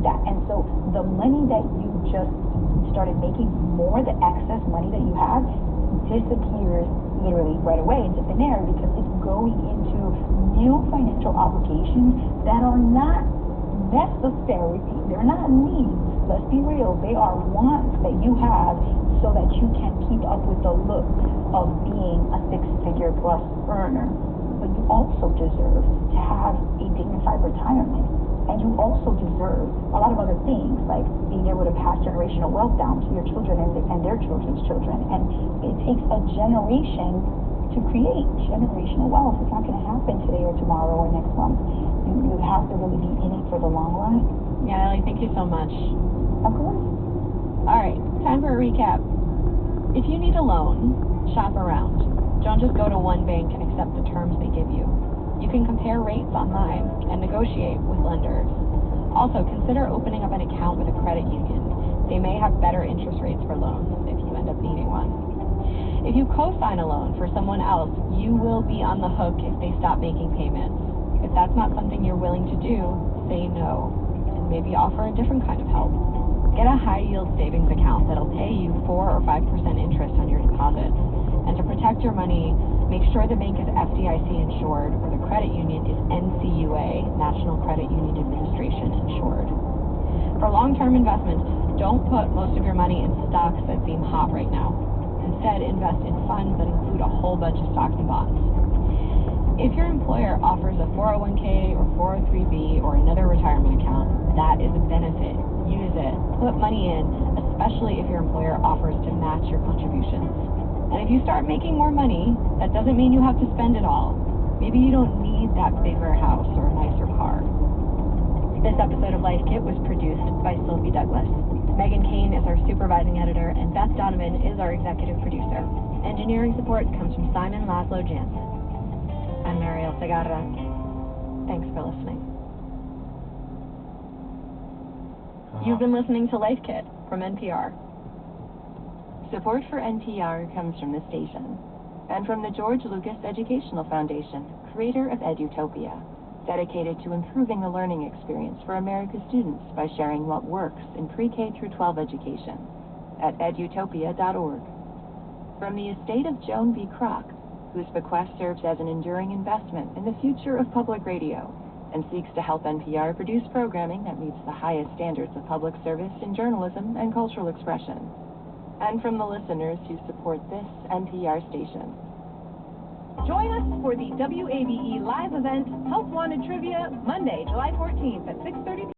that. And so the money that you just started making more, the excess money that you have, disappears literally right away into thin air because it's going into new financial obligations that are not necessary. They're not needs. Let's be real. They are wants that you have so that you can keep up with the look of being a six-figure plus earner. But you also deserve to have a dignified retirement. And you also deserve a lot of other things, like being able to pass generational wealth down to your children and their children's children. And it takes a generation to create generational wealth. It's not going to happen today or tomorrow or next month. You have to really be in it for the long run. Yeah, Ellie, thank you so much. Of course. All right, time for a recap. If you need a loan, shop around. Don't just go to one bank and accept the terms they give you. You can compare rates online and negotiate with lenders. Also, consider opening up an account with a credit union. They may have better interest rates for loans if you end up needing one. If you co-sign a loan for someone else, you will be on the hook if they stop making payments. If that's not something you're willing to do, say no, and maybe offer a different kind of help. Get a high-yield savings account that'll pay you 4 or 5% interest on your deposits. And to protect your money, make sure the bank is FDIC insured or the credit union is NCUA, National Credit Union Administration, insured. For long-term investments, don't put most of your money in stocks that seem hot right now. Instead, invest in funds that include a whole bunch of stocks and bonds. If your employer offers a 401k or 403b or another retirement account, that is a benefit. Use it. Put money in, especially if your employer offers to match your contributions. And if you start making more money, that doesn't mean you have to spend it all. Maybe you don't need that bigger house or a nicer car. This episode of Life Kit was produced by Sylvie Douglas. Megan Kane is our supervising editor, and Beth Donovan is our executive producer. Engineering support comes from Simon Laszlo Jansen. I'm Mariel Segarra. Thanks for listening. You've been listening to Life Kit from NPR. Support for NPR comes from the station and from the George Lucas Educational Foundation, creator of Edutopia, dedicated to improving the learning experience for America's students by sharing what works in pre-K through 12 education at edutopia.org. From the estate of Joan B. Kroc, whose bequest serves as an enduring investment in the future of public radio and seeks to help NPR produce programming that meets the highest standards of public service in journalism and cultural expression. And from the listeners who support this NPR station. Join us for the WABE live event, Help Wanted Trivia, Monday, July 14th at 6:30 p.m.